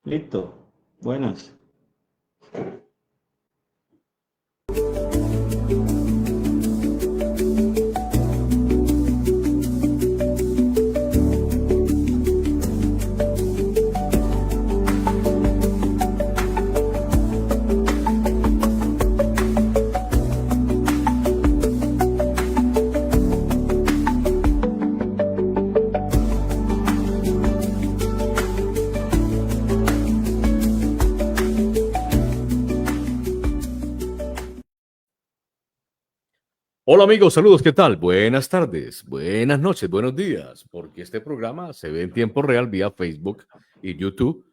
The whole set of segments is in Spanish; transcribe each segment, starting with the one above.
Listo. Buenas. Hola amigos, saludos, ¿qué tal? Buenas tardes, buenas noches, buenos días, porque este programa se ve en tiempo real vía Facebook y YouTube,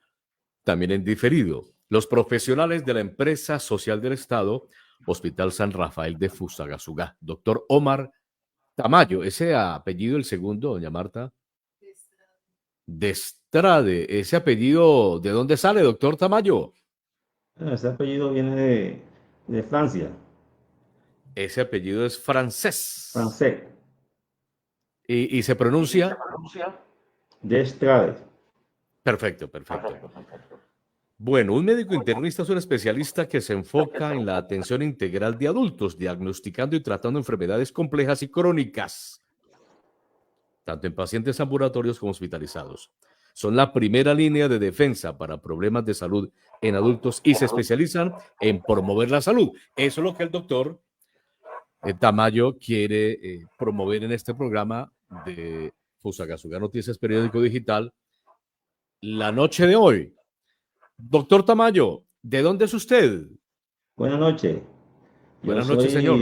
también en diferido. Los profesionales de la empresa social del Estado, Hospital San Rafael de Fusagasugá, doctor Omar Tamayo, ese apellido, el segundo, doña Marta, Destrade, ese apellido, ¿de dónde sale, doctor Tamayo? Ese apellido viene de Francia, Ese apellido es francés francés, y se pronuncia de Estrade. perfecto, perfecto. Bueno, un médico internista es un especialista que se enfoca en la atención integral de adultos, diagnosticando y tratando enfermedades complejas y crónicas, tanto en pacientes ambulatorios como hospitalizados. Son la primera línea de defensa para problemas de salud en adultos y se especializan en promover la salud. Eso es lo que el doctor Tamayo quiere promover en este programa de Fusagasugá Noticias Periódico Digital la noche de hoy. Doctor Tamayo, ¿de dónde es usted? Buenas noches. Yo Buenas noches, señor.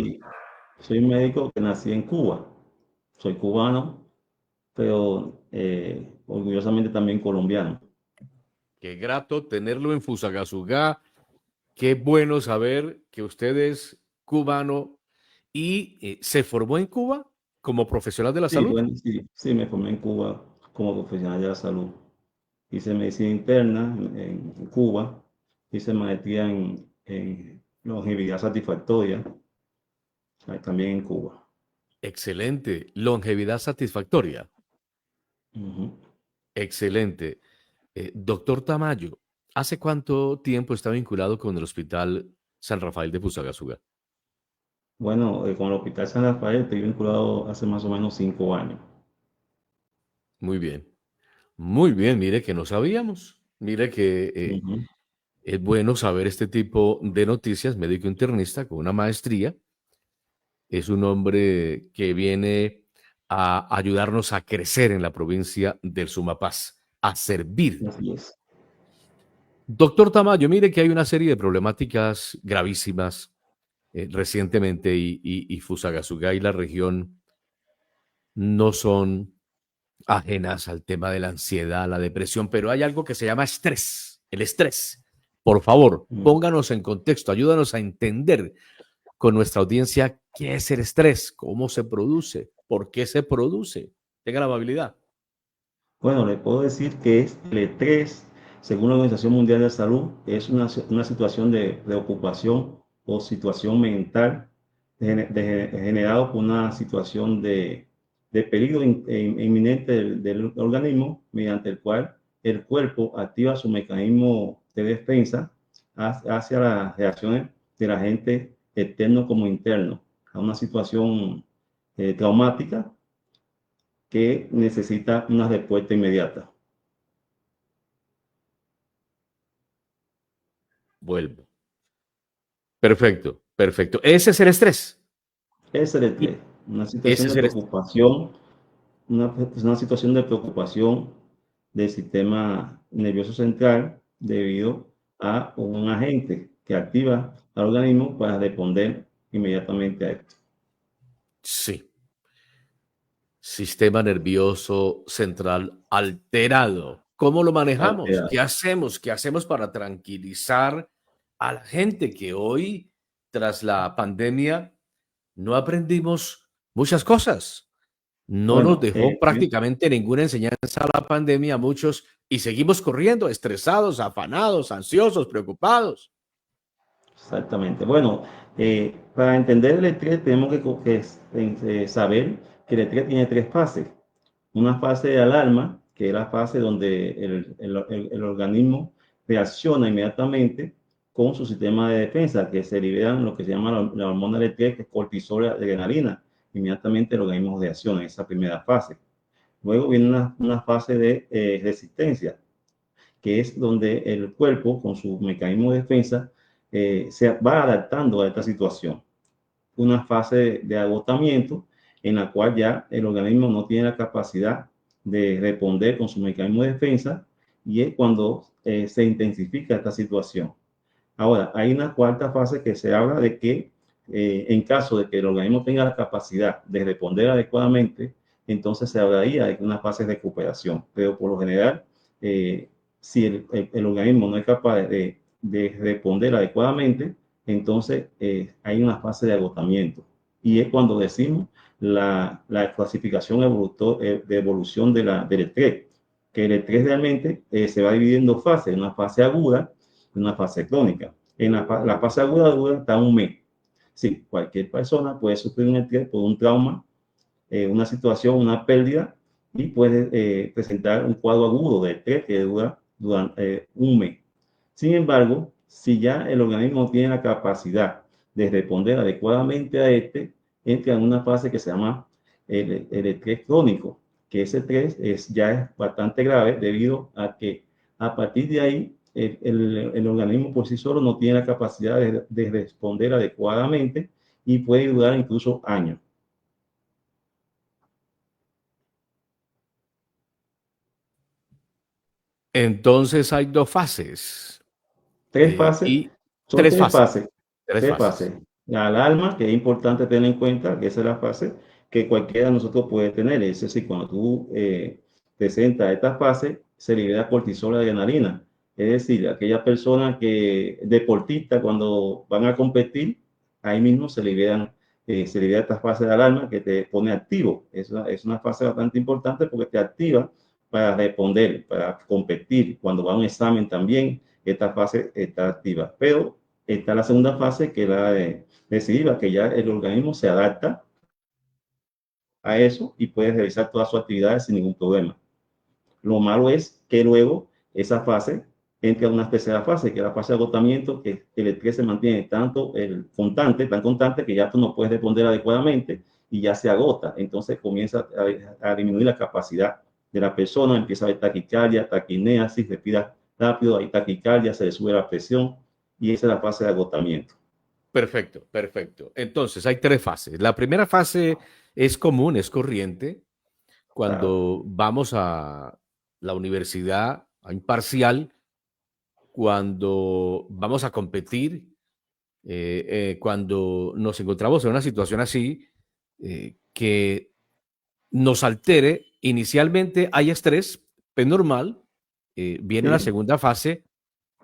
soy un médico que nací en Cuba. Soy cubano, pero orgullosamente también colombiano. Qué grato tenerlo en Fusagasugá. Qué bueno saber que usted es cubano y se formó en Cuba como profesional de la Sí, salud. bueno, sí, me formé en Cuba como profesional de la salud. Hice medicina interna en Cuba. Hice maestría en longevidad satisfactoria también en Cuba. Excelente. Longevidad satisfactoria. Ujú. Excelente. Doctor Tamayo, ¿hace cuánto tiempo está vinculado con el Hospital San Rafael de Fusagasugá? Bueno, con el Hospital San Rafael estoy vinculado hace más o menos 5 años. Muy bien. Muy bien, mire que no sabíamos. Mire que Ujú. es bueno saber este tipo de noticias, médico internista con una maestría. Es un hombre que viene a ayudarnos a crecer en la provincia del Sumapaz, a servir. Así es. Doctor Tamayo, mire que hay una serie de problemáticas gravísimas recientemente y Fusagasugá y la región no son ajenas al tema de la ansiedad, la depresión, pero hay algo que se llama estrés, el estrés. Por favor, Mm. pónganos en contexto, ayúdanos a entender con nuestra audiencia qué es el estrés, cómo se produce, por qué se produce. Tenga la amabilidad. Bueno, le puedo decir que el estrés, según la Organización Mundial de la Salud, es una situación de preocupación o situación mental generado por una situación de peligro inminente del organismo, mediante el cual el cuerpo activa su mecanismo de defensa hacia las reacciones del agente externo como interno, a una situación traumática que necesita una respuesta inmediata. Vuelvo. Perfecto, perfecto. Ese es el estrés. Ese es el Y estrés, una ese situación es de el estrés. preocupación, una situación de preocupación del sistema nervioso central debido a un agente que activa al organismo para responder inmediatamente a esto. Sí. Sistema nervioso central alterado. ¿Cómo lo manejamos? ¿Qué Alterado. hacemos? ¿Qué hacemos para tranquilizar a la gente que hoy, tras la pandemia, no aprendimos muchas cosas? No nos Bueno, dejó prácticamente ninguna enseñanza la pandemia a muchos y seguimos corriendo, estresados, afanados, ansiosos, preocupados. exactamente. Bueno, para entender el estrés tenemos que saber que el estrés tiene tres fases. Una fase de alarma, que es la fase donde el organismo reacciona inmediatamente con su sistema de defensa, que se liberan lo que se llama la hormona del estrés, que es cortisol y adrenalina. Inmediatamente el organismo reacciona en esa primera fase. Luego viene una fase de resistencia, que es donde el cuerpo, con su mecanismo de defensa, se va adaptando a esta situación. Una fase de agotamiento en la cual ya el organismo no tiene la capacidad de responder con su mecanismo de defensa, y es cuando se intensifica esta situación. Ahora, hay una cuarta fase que se habla de que en caso de que el organismo tenga la capacidad de responder adecuadamente, entonces se hablaría de una fase de recuperación. Pero por lo general, si el organismo no es capaz de responder adecuadamente, entonces hay una fase de agotamiento. Y es cuando decimos la clasificación de evolución del estrés, que el estrés realmente se va dividiendo en fases, una fase aguda, una fase crónica. En la fase aguda dura hasta un mes. Sí, cualquier persona puede sufrir un estrés por un trauma, una situación, una pérdida, y puede presentar un cuadro agudo de estrés que dura durante un mes. Sin embargo, si ya el organismo tiene la capacidad de responder adecuadamente a este, entra en una fase que se llama el estrés crónico, que ese estrés ya es bastante grave debido a que a partir de ahí el organismo por sí solo no tiene la capacidad de responder adecuadamente y puede durar incluso años. Entonces hay dos fases Tres fases, y son tres tres fases, fases, tres tres fases. fases. La alarma, que es importante tener en cuenta, que esa es la fase que cualquiera de nosotros puede tener. Es decir, cuando tú presentas esta fase, se libera cortisol y adrenalina. Es decir, aquella persona que, deportista, cuando van a competir, ahí mismo se libera esta fase de alarma que te pone activo. Es una fase bastante importante porque te activa para responder, para competir. Cuando va a un examen también, esta fase está activa. Pero está la segunda fase, que es la de decisiva, que ya el organismo se adapta a eso y puede realizar todas sus actividades sin ningún problema. Lo malo es que luego esa fase entra en una tercera fase, que es la fase de agotamiento, que el estrés se mantiene tanto tan constante que ya tú no puedes responder adecuadamente y ya se agota. Entonces comienza a disminuir la capacidad de la persona, empieza a haber taquicardia, taquipnea, si respira rápido, hay taquicardia, se le sube la presión, y esa es la fase de agotamiento. Perfecto, perfecto. Entonces hay tres fases. La primera fase es común, es corriente. Claro. Cuando vamos a la universidad, a un parcial, cuando vamos a competir, cuando nos encontramos en una situación así, que nos altere, inicialmente hay estrés, es normal, viene la Sí, segunda fase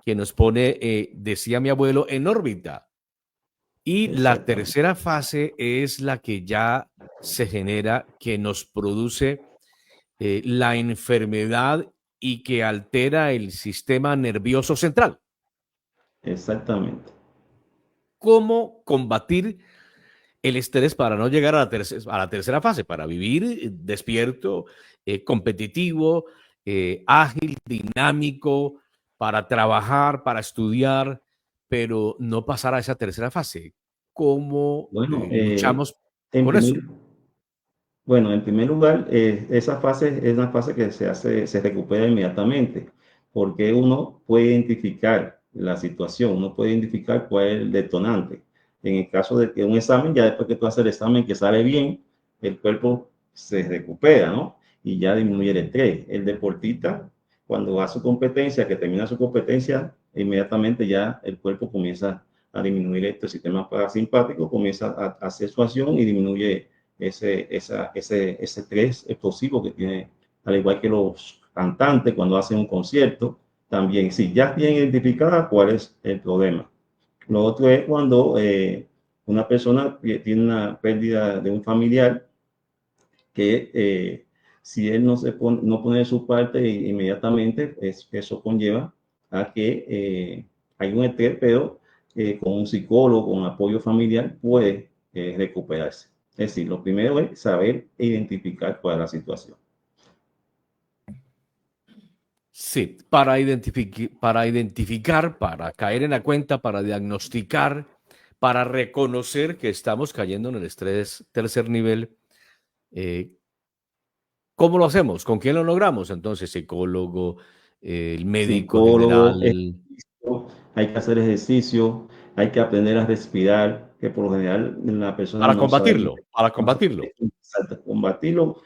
que nos pone, decía mi abuelo, en órbita. Y la exactamente. tercera fase es la que ya se genera, que nos produce la enfermedad y que altera el sistema nervioso central. Exactamente. ¿Cómo combatir el estrés para no llegar a la tercera fase, para vivir despierto, competitivo, ágil, dinámico, para trabajar, para estudiar, pero no pasar a esa tercera fase? ¿Cómo Bueno, luchamos en con eso? primer, Bueno, en primer lugar, esa fase es una fase que se recupera inmediatamente, porque uno puede identificar la situación, uno puede identificar cuál es el detonante. En el caso de que un examen, ya después que tú haces el examen que sale bien, el cuerpo se recupera, ¿no? Y ya disminuye el estrés. El deportista, cuando va a su competencia, que termina su competencia, inmediatamente ya el cuerpo comienza a disminuir el sistema parasimpático, comienza a hacer su acción y disminuye ese estrés explosivo que tiene, al igual que los cantantes cuando hacen un concierto, también, si ya tienen identificada cuál es el problema. Lo otro es cuando una persona tiene una pérdida de un familiar, que si él no pone de su parte inmediatamente, eso conlleva a que hay un estrés, pero con un psicólogo, con apoyo familiar, puede recuperarse. Es decir, lo primero es saber identificar cuál es la situación. Sí, para identificar, para caer en la cuenta, para diagnosticar, para reconocer que estamos cayendo en el estrés tercer nivel. eh, ¿Cómo lo hacemos? ¿Con quién lo logramos? Entonces, psicólogo, el médico Psicólogo, general, hay que hacer ejercicio, hay que aprender a respirar, que por lo general la persona para no sabe, combatirlo, para combatirlo. combatirlo,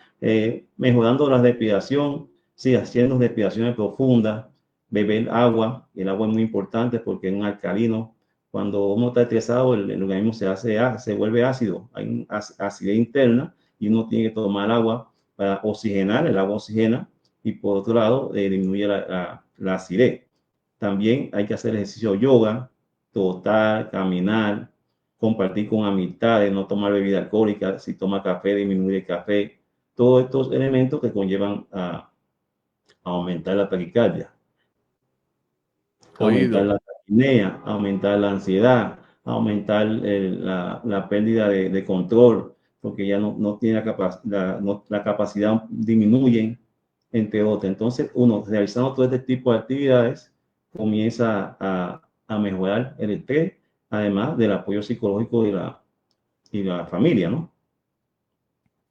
mejorando la respiración, sí, haciendo respiraciones profundas, beber agua. El agua es muy importante porque es un alcalino. Cuando uno está estresado, el organismo se vuelve ácido, hay una acidez interna y uno tiene que tomar agua para oxigenar, el agua oxigena, y por otro lado disminuye la acidez. También hay que hacer ejercicio yoga, trotar, caminar, compartir con amistades, no tomar bebida alcohólica, si toma café, disminuir el café, todos estos elementos que conllevan a aumentar la taquicardia, aumentar Oído. la taquipnea, aumentar la ansiedad, aumentar la pérdida de control, porque ya no tiene la capacidad disminuye, entre otras. Entonces, uno realizando todo este tipo de actividades comienza a mejorar el estrés, además del apoyo psicológico y la familia, ¿no?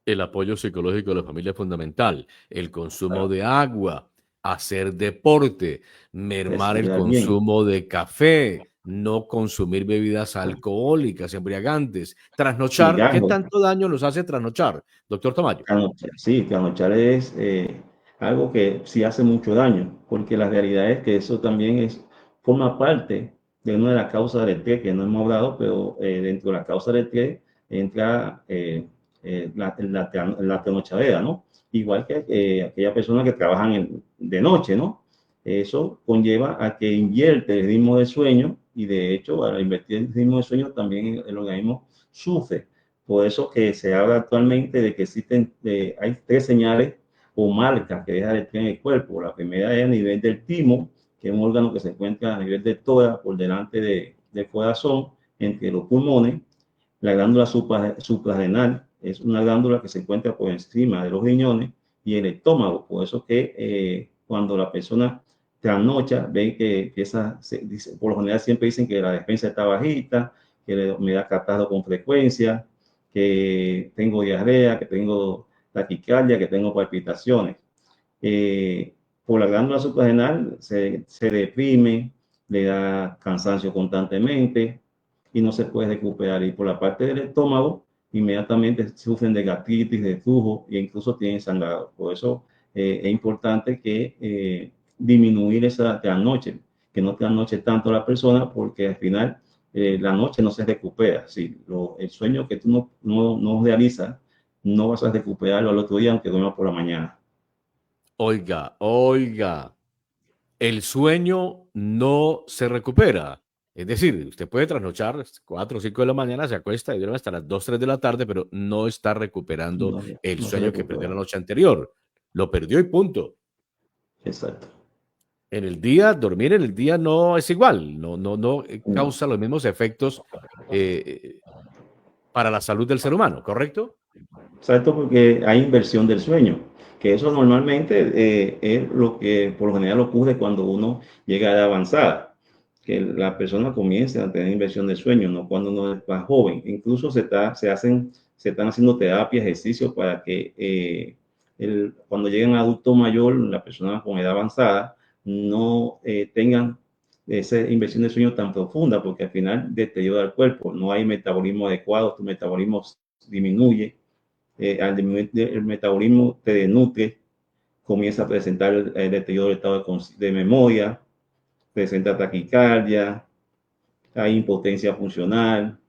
El apoyo psicológico de la familia es fundamental. El consumo de agua, hacer deporte, mermar el Respirar bien. consumo de café, no consumir bebidas alcohólicas, embriagantes, trasnochar. ¿Qué Cigarros, tanto daño nos hace trasnochar, doctor Tamayo? trasnochar, sí, trasnochar es algo que sí hace mucho daño, porque la realidad es que eso también forma parte de una de las causas del estrés que no hemos hablado, pero dentro de la causa del estrés entra la trasnochadera, ¿no? Igual que aquellas personas que trabajan de noche, ¿no? Eso conlleva a que invierte el ritmo de sueño y de hecho al invertir el ritmo de sueño también el organismo sufre. Por eso que se habla actualmente de que hay tres señales o marcas que deja de tener el cuerpo. La primera es a nivel del timo, que es un órgano que se encuentra a nivel de tórax por delante del corazón, entre los pulmones. La glándula suprarrenal es una glándula que se encuentra por encima de los riñones y el estómago. Por eso que cuando la persona trasnocha, ven que empieza, por lo general siempre dicen que la defensa está bajita, que me da catarro con frecuencia, que tengo diarrea, que tengo taquicardia, que tengo palpitaciones. Por la glándula suprarrenal se deprime, le da cansancio constantemente y no se puede recuperar. Y por la parte del estómago, inmediatamente sufren de gastritis, de reflujo e incluso tienen sangrado. Por eso es importante que disminuir esa trasnoche, que no trasnoche tanto a la persona, porque al final la noche no se recupera. Si el sueño que tú no realizas, no vas a recuperarlo al otro día, aunque duermas por la mañana. Oiga, oiga, el sueño no se recupera. Es decir, usted puede trasnochar 4 o 5 de la mañana, se acuesta y duerme hasta las 2, 3 de la tarde, pero no está recuperando No, el no se sueño que perdió recupera. la noche anterior. Lo perdió y punto. Exacto. En el día, dormir en el día no es igual, no No. causa los mismos efectos eh, para la salud del ser humano, ¿correcto? Exacto, porque hay inversión del sueño, que eso normalmente es lo que por lo general ocurre cuando uno llega a edad avanzada, que la persona comienza a tener inversión del sueño, no cuando uno es más joven. Incluso se están haciendo terapias, ejercicios para que cuando lleguen a adulto mayor, la persona con edad avanzada, no tengan esa inversión de sueño tan profunda, porque al final deteriora el cuerpo, no hay metabolismo adecuado, tu metabolismo disminuye, al disminuir el metabolismo te desnutre, comienza a presentar el deterioro del estado de memoria, presenta taquicardia, hay impotencia funcional,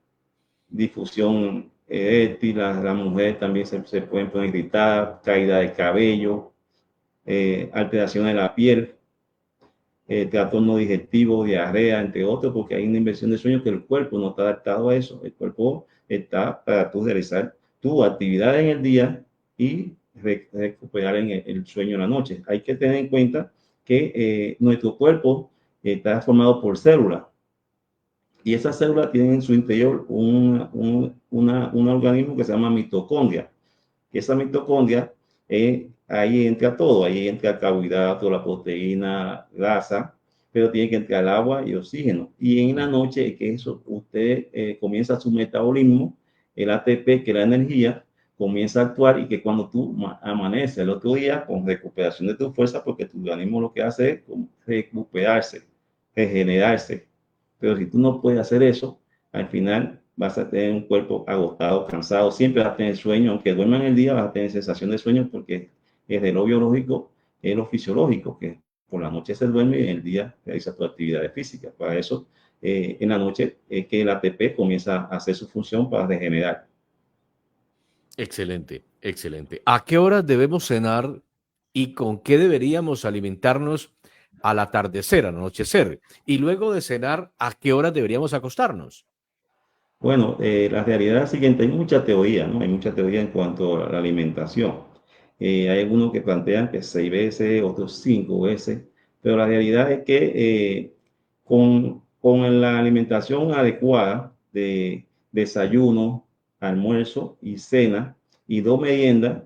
difusión eréctil, las mujeres también se pueden poner irritadas, caída de cabello, alteración de la piel, trastorno digestivo, diarrea, entre otros, porque hay una inversión de sueño que el cuerpo no está adaptado a eso. El cuerpo está para tú realizar tu actividad en el día y recuperar en el sueño en la noche. Hay que tener en cuenta que nuestro cuerpo está formado por células y esas células tienen en su interior un organismo que se llama mitocondria. Esa mitocondria ahí entra todo, ahí entra el carbohidrato, la proteína, grasa, pero tiene que entrar agua y oxígeno. Y en la noche, que eso, usted comienza su metabolismo, el ATP, que es la energía, comienza a actuar y que cuando tú amaneces el otro día con recuperación de tu fuerza, porque tu organismo lo que hace es recuperarse, regenerarse. Pero si tú no puedes hacer eso, al final vas a tener un cuerpo agotado, cansado, siempre vas a tener sueño, aunque duerman el día, vas a tener sensación de sueño porque es de lo biológico, es lo fisiológico, que por la noche se duerme y en el día realiza tu actividad física. Para eso, en la noche es que el ATP comienza a hacer su función para regenerar. Excelente, excelente. ¿A qué horas debemos cenar y con qué deberíamos alimentarnos al atardecer, al anochecer? Y luego de cenar, ¿a qué horas deberíamos acostarnos? Bueno, la realidad es la siguiente, hay mucha teoría, ¿no? Hay mucha teoría en cuanto a la alimentación. Hay algunos que plantean que 6 veces, otros 5 veces, pero la realidad es que con la alimentación adecuada de desayuno, almuerzo y cena y 2 meriendas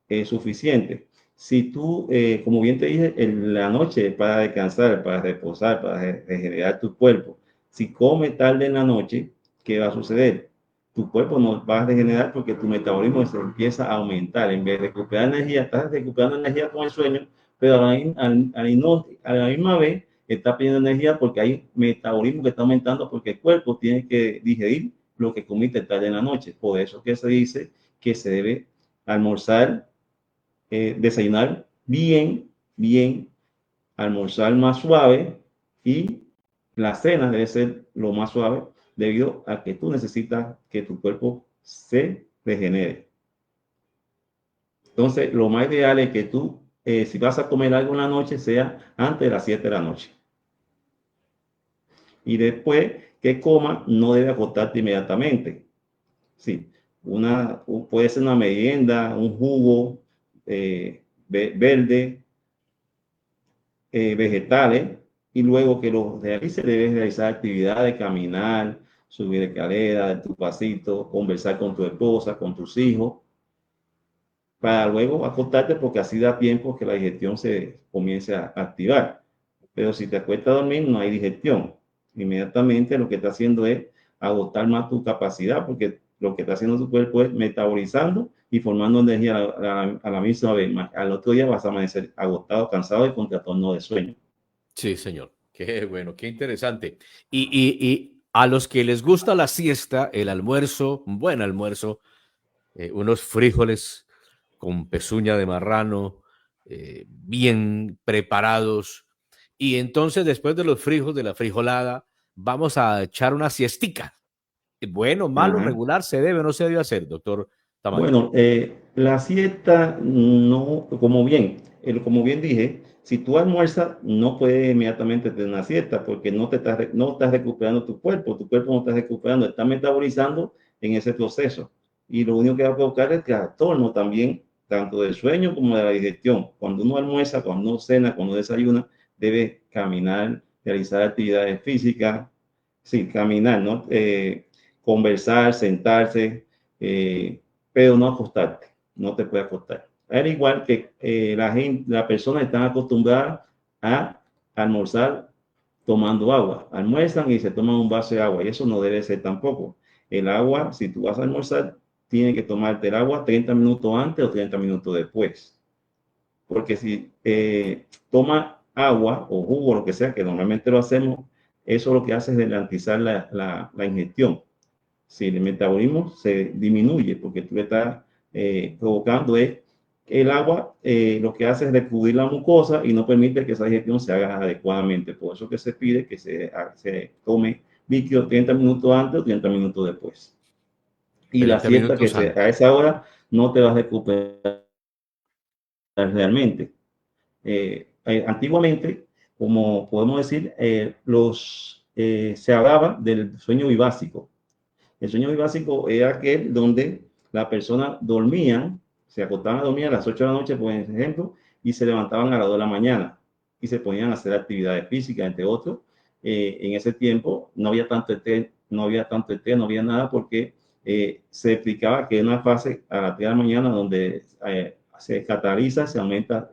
es suficiente. Si tú, como bien te dije, en la noche para descansar, para reposar, para regenerar tu cuerpo, si comes tarde en la noche, ¿qué va a suceder? Tu cuerpo no va a regenerar porque tu metabolismo se empieza a aumentar. En vez de recuperar energía, estás recuperando energía con el sueño, pero a la misma vez estás perdiendo energía porque hay metabolismo que está aumentando porque el cuerpo tiene que digerir lo que comiste tarde en la noche. Por eso que se dice que se debe almorzar, desayunar bien, almorzar más suave y la cena debe ser lo más suave debido a que tú necesitas que tu cuerpo se regenere. Entonces, lo más ideal es que tú, si vas a comer algo en la noche, sea antes de las 7 de la noche. Y después que coma, no debe acostarte inmediatamente. Sí, puede ser una merienda, un jugo verde, vegetales, y luego que lo realice debes realizar actividades, caminar, subir escaleras, dar tu pasito, conversar con tu esposa, con tus hijos, para luego acostarte porque así da tiempo que la digestión se comience a activar. Pero si te acuestas a dormir no hay digestión. Inmediatamente lo que está haciendo es agotar más tu capacidad porque lo que está haciendo tu cuerpo es metabolizando y formando energía a la misma vez. Al otro día vas a amanecer agotado, cansado y con trastorno de sueño. Sí, señor. Qué bueno, qué interesante. Y a los que les gusta la siesta, el almuerzo, un buen almuerzo, unos frijoles con pezuña de marrano, bien preparados. Y entonces, después de los frijoles, de la frijolada, vamos a echar una siestica. Bueno, malo, Ajá. regular, se debe o no se debe hacer, doctor Tamayo. Bueno, la siesta no, como bien dije, si tú almuerzas, no puedes inmediatamente tener una siesta porque no estás recuperando tu cuerpo no está recuperando, está metabolizando en ese proceso. Y lo único que va a provocar es trastorno también, tanto del sueño como de la digestión. Cuando uno almuerza, cuando uno cena, cuando uno desayuna, debe caminar, realizar actividades físicas, sí, caminar, ¿no? Conversar, sentarse. Pero no acostarte, no te puede acostar. Al igual que las personas están acostumbradas a almorzar tomando agua, almuerzan y se toman un vaso de agua y eso no debe ser tampoco. El agua, si tú vas a almorzar, tienes que tomarte el agua 30 minutos antes o 30 minutos después, porque si toma agua o jugo, lo que sea, que normalmente lo hacemos, eso lo que hace es ralentizar la ingestión. Si el metabolismo se disminuye porque tú le estás provocando es el agua, lo que hace es recubrir la mucosa y no permite que esa digestión se haga adecuadamente. Por eso que se pide que se tome líquido 30 minutos antes o 30 minutos después. Y la 30 siesta minutos a antes. esa hora no te va a recuperar realmente. Antiguamente, como podemos decir, se hablaba del sueño básico. El sueño básico era aquel donde la persona dormía, se acostaban a dormir a las 8 de la noche, por ejemplo, y se levantaban a las 2 de la mañana y se ponían a hacer actividades físicas, entre otros. En ese tiempo no había tanto estrés, no había nada porque se explicaba que era una fase a las 3 de la mañana donde se cataliza, se aumenta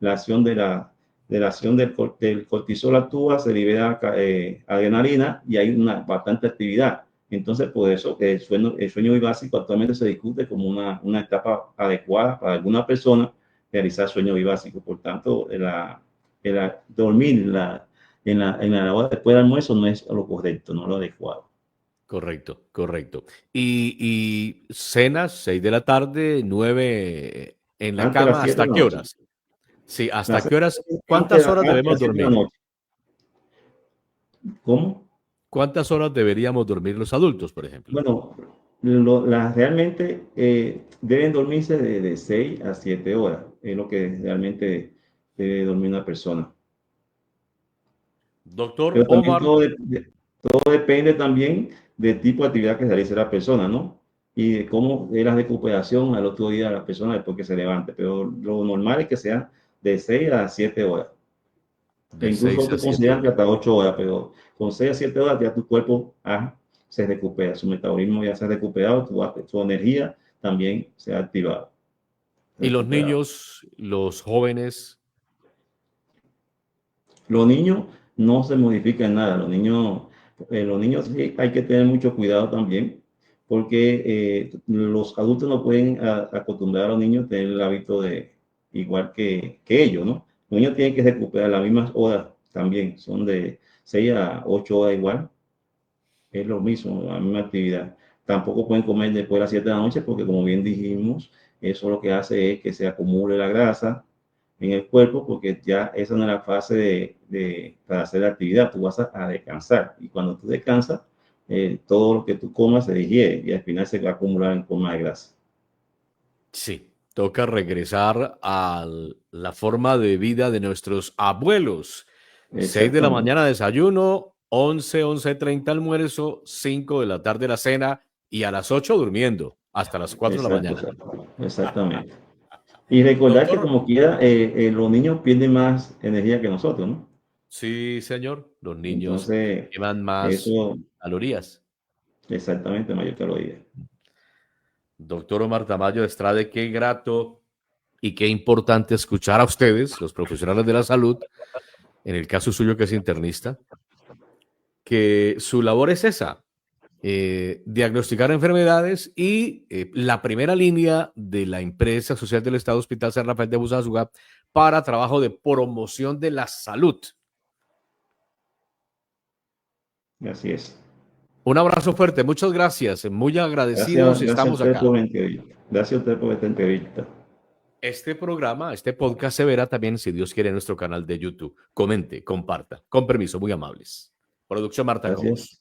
la acción la acción del cortisol actúa, se libera adrenalina y hay bastante actividad. Entonces, por eso el sueño bibásico actualmente se discute como una etapa adecuada para alguna persona realizar sueño bibásico. Por tanto, dormir en la hora después del almuerzo no es lo correcto, no lo adecuado. Correcto, correcto. Y cenas, 6 de la tarde, 9 en la Antes de las cama, 7 ¿hasta de la qué noche. horas? Sí, ¿hasta Las qué horas? antes, ¿Cuántas horas antes de debemos las 7 de la dormir? noche. ¿Cómo? ¿Cuántas horas deberíamos dormir los adultos, por ejemplo? Bueno, realmente deben dormirse de 6 a 7 horas. Es lo que realmente debe dormir una persona. Doctor Pero también Omar, todo depende también del tipo de actividad que realice la persona, ¿no? Y de cómo es la recuperación al otro día de la persona después que se levante. Pero lo normal es que sea de 6 a 7 horas. E de incluso 6 a otros 7 consideran que horas. hasta 8 horas, pero con 6 a 7 horas ya tu cuerpo se recupera, su metabolismo ya se ha recuperado, tu energía también se ha activado, ¿Y los recuperado. niños, los jóvenes? Los niños no se modifican nada, los niños sí hay que tener mucho cuidado también, porque los adultos no pueden acostumbrar a los niños a tener el hábito de igual que ellos, ¿no? Los niños tienen que recuperar las mismas horas también, son de 6 a 8 horas igual, es lo mismo, la misma actividad. Tampoco pueden comer después de las 7 de la noche porque, como bien dijimos, eso lo que hace es que se acumule la grasa en el cuerpo porque ya esa no es la fase para hacer la actividad, tú vas a descansar y cuando tú descansas, todo lo que tú comas se digiere y al final se va a acumular en forma de grasa. Sí, toca regresar a la forma de vida de nuestros abuelos. 6 de la Exactamente, mañana desayuno, 11:30 almuerzo, 5 de la tarde la cena y a las 8 durmiendo hasta las 4 de la exacto, mañana. exacto, exactamente. Y recordar que Doctor, como quiera, los niños pierden más energía que nosotros, ¿no? sí, señor, los niños Entonces, queman más eso calorías. exactamente mayor caloría. Doctor Omar Tamayo de Estrade, qué grato y qué importante escuchar a ustedes, los profesionales de la salud, en el caso suyo que es internista, que su labor es esa, diagnosticar enfermedades y la primera línea de la empresa social del Estado Hospital San Rafael de Busazuga para trabajo de promoción de la salud. Así es. Un abrazo fuerte, muchas gracias, muy agradecidos Gracias a estamos usted acá. por la entrevista. Gracias a usted por esta entrevista. Este programa, este podcast se verá también, si Dios quiere, en nuestro canal de YouTube. Comente, comparta. Con permiso, muy amables. Producción Marta Gracias. Cobos.